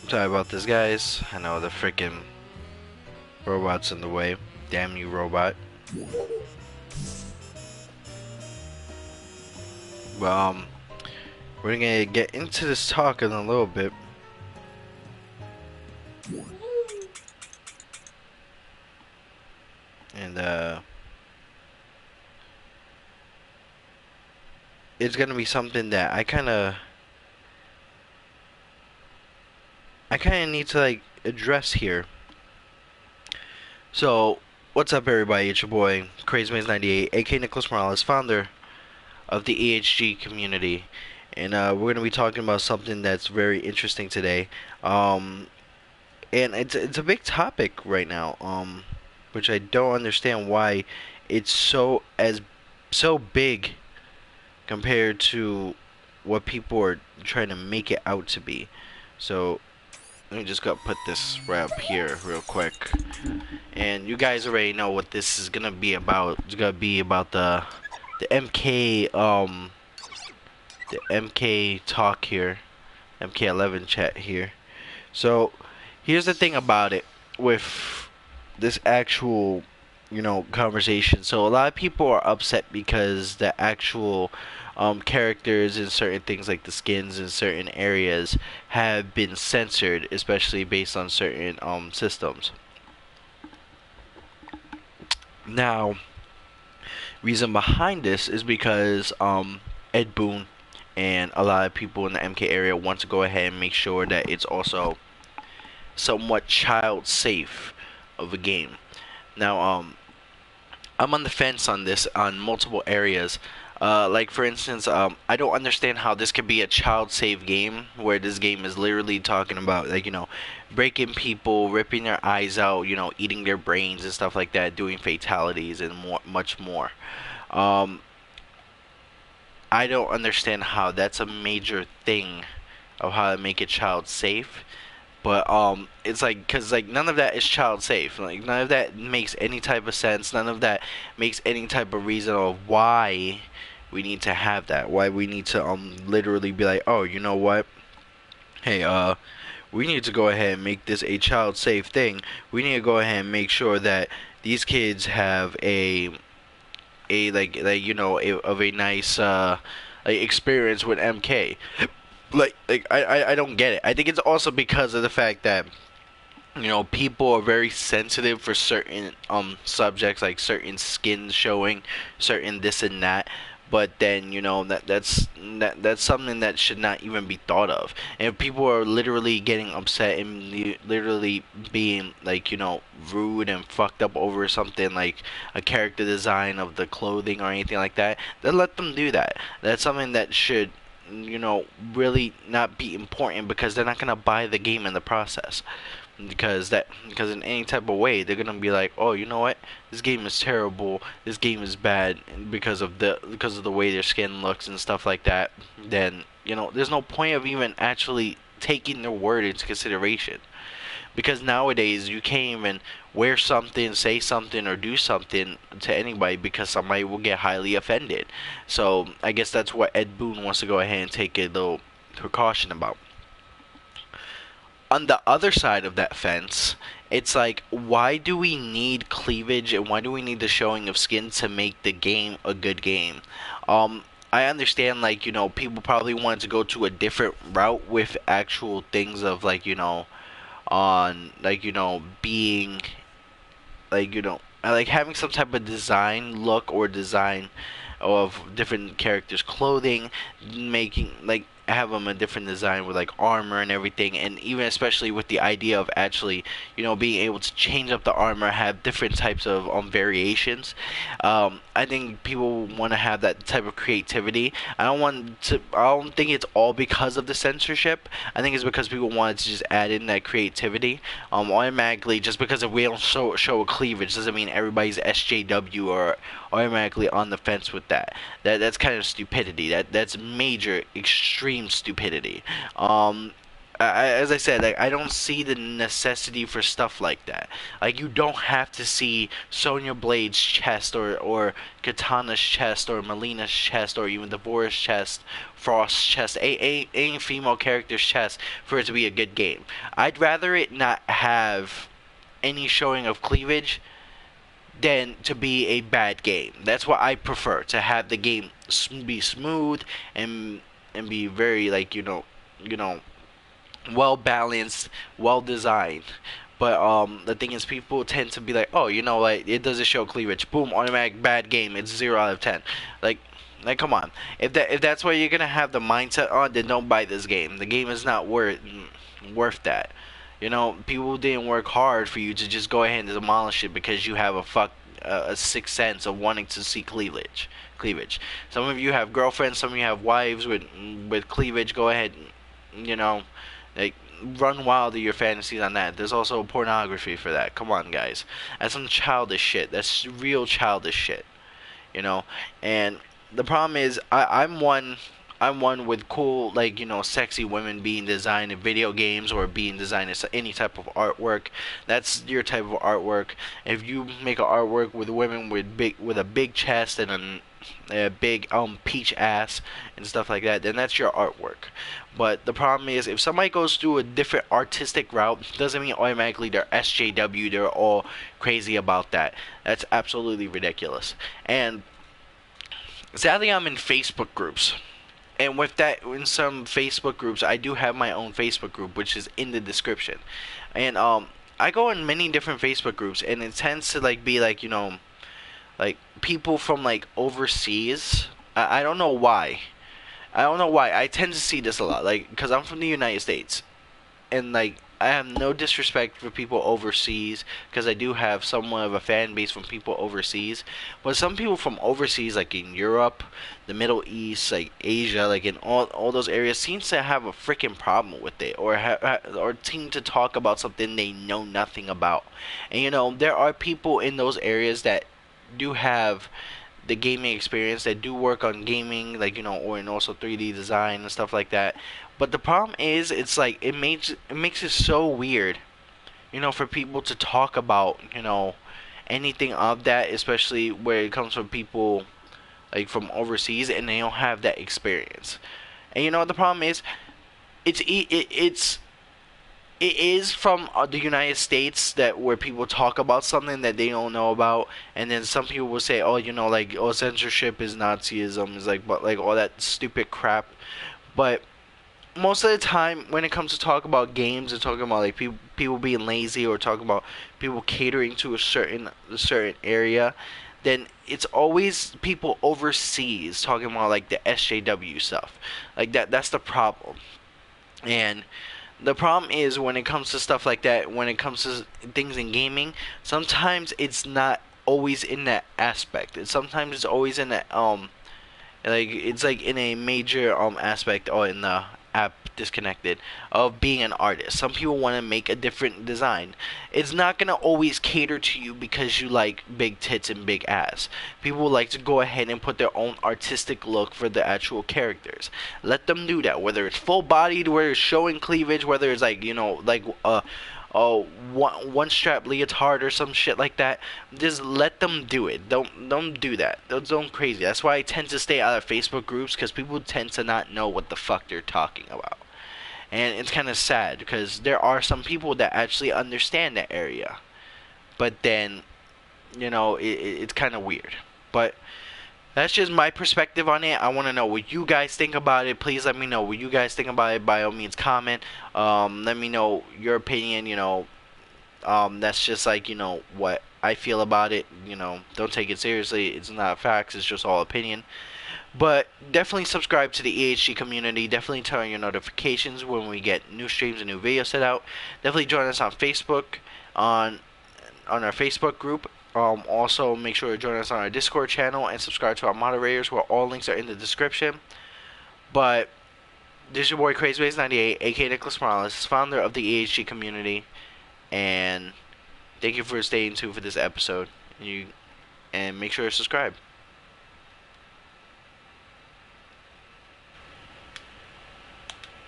Sorry about this, guys. I know the freaking robot's in the way. Damn you, robot. Well, we're gonna get into this talk in a little bit. And, it's gonna be something that I kinda need to, like, address here. So, what's up, everybody? It's your boy, CrazyMaze98, aka Nicholas Morales, founder of the EHG community. And, we're gonna be talking about something that's very interesting today. And it's a big topic right now, which I don't understand why it's so big compared to what people are trying to make it out to be. So let me just go put this right up here real quick, and you guys already know what this is gonna be about. It's gonna be about the MK the MK talk here, MK11 chat here. So here's the thing about it with this actual, conversation. So a lot of people are upset because the actual characters and certain things like the skins in certain areas have been censored, especially based on certain systems. Now, reason behind this is because Ed Boon and a lot of people in the MK area want to go ahead and make sure that it's also somewhat child safe of a game. Now, I'm on the fence on this on multiple areas. Like for instance, I don't understand how this could be a child safe game where this game is literally talking about, like, breaking people, ripping their eyes out, eating their brains and stuff like that, doing fatalities and much more. Um, I don't understand how that's a major thing of how to make it child safe. But it's like, cause like none of that is child safe. Like none of that makes any type of sense. None of that makes any type of reason of why we need to have that. Why we need to literally be like, oh, you know what? Hey, we need to go ahead and make this a child safe thing. We need to go ahead and make sure that these kids have of a nice like experience with MK. I don't get it. I think it's also because of the fact that people are very sensitive for certain subjects, like certain skins showing certain this and that. But then that's something that should not even be thought of. And if people are literally getting upset and literally being like rude and fucked up over something like a character design of the clothing or anything like that, then let them do that. That's something that should really not be important, because they're not gonna buy the game in the process. Because in any type of way they're gonna be like, oh, you know what, this game is terrible, this game is bad because of the way their skin looks and stuff like that. Then there's no point of even actually taking their word into consideration. Because nowadays you can't even wear something, say something, or do something to anybody because somebody will get highly offended. So I guess that's what Ed Boon wants to go ahead and take a little precaution about. On the other side of that fence, it's like, why do we need cleavage and why do we need the showing of skin to make the game a good game? I understand, like, people probably wanted to go to a different route with actual things of, like, on, like, being, like, like having some type of design look or design of different characters' clothing, making, like, have them a different design with like armor and everything, and even especially with the idea of actually being able to change up the armor, have different types of variations. I think people want to have that type of creativity. I don't think it's all because of the censorship. I think it's because people wanted to just add in that creativity automatically. Just because if we don't show a cleavage doesn't mean everybody's SJW or automatically on the fence with that. That's kind of stupidity. That's major extreme stupidity. as I said, like I don't see the necessity for stuff like that. Like you don't have to see Sonya Blade's chest or Katana's chest or Melina's chest or even Deborah's chest, Frost's chest, any female character's chest for it to be a good game. I'd rather it not have any showing of cleavage than to be a bad game. That's what I prefer, to have the game be smooth and be very like well balanced, well designed. But the thing is, people tend to be like, oh, like it doesn't show cleavage. Boom, automatic bad game. It's 0 out of 10. Like, come on. If that's what you're gonna have the mindset on, then don't buy this game. The game is not worth that. People didn't work hard for you to just go ahead and demolish it because you have a sixth sense of wanting to see cleavage. Some of you have girlfriends. Some of you have wives with cleavage. Go ahead, like run wild to your fantasies on that. There's also pornography for that. Come on, guys. That's some childish shit. That's real childish shit. And the problem is, I'm one with cool, like, sexy women being designed in video games or being designed as any type of artwork. That's your type of artwork. If you make an artwork with women with a big chest and a big peach ass and stuff like that, then that's your artwork. But the problem is, if somebody goes through a different artistic route, doesn't mean automatically they're SJW, they're all crazy about that. That's absolutely ridiculous. And sadly, I'm in Facebook groups. And with that, in some Facebook groups, I do have my own Facebook group, which is in the description. And I go in many different Facebook groups, and it tends to be like people from like overseas. I don't know why. I tend to see this a lot, like, because I'm from the United States, and like I have no disrespect for people overseas, because I do have somewhat of a fan base from people overseas. But some people from overseas, like in Europe, the Middle East, like Asia, like in all those areas, seems to have a freaking problem with it, or seem to talk about something they know nothing about. And there are people in those areas that do have the gaming experience, that do work on gaming, like, or in also 3D design and stuff like that. But the problem is, it's like it makes it so weird, for people to talk about, anything of that, especially where it comes from people like from overseas and they don't have that experience. And the problem is, it is from the United States, that where people talk about something that they don't know about, and then some people will say, oh, like, oh, censorship is Nazism, is like, but like all that stupid crap. But most of the time, when it comes to talk about games and talking about like people being lazy, or talking about people catering to a certain area, then it's always people overseas talking about like the SJW stuff, like that. That's the problem. And the problem is, when it comes to stuff like that, when it comes to things in gaming, sometimes it's not always in that aspect. Sometimes it's always in that like it's like in a major aspect, or in the app disconnected, of being an artist. Some people want to make a different design. It's not gonna always cater to you because you like big tits and big ass. People like to go ahead and put their own artistic look for the actual characters. Let them do that, whether it's full bodied, whether it's showing cleavage, whether it's like one strap leotard or some shit like that. Just let them do it. Don't do that. Don't crazy. That's why I tend to stay out of Facebook groups, because people tend to not know what the fuck they're talking about. And it's kind of sad, because there are some people that actually understand that area, but then it's kind of weird. But that's just my perspective on it. I want to know what you guys think about it. Please let me know what you guys think about it. By all means, comment. Let me know your opinion. That's just like, what I feel about it. Don't take it seriously. It's not facts. It's just all opinion. But definitely subscribe to the EHG community. Definitely turn on your notifications when we get new streams and new videos set out. Definitely join us on Facebook, on our Facebook group. Also, make sure to join us on our Discord channel and subscribe to our moderators, where all links are in the description. But this is your boy CrazyBase98, aka Nicholas Morales, founder of the EHG community, and thank you for staying tuned for this episode. And make sure to subscribe.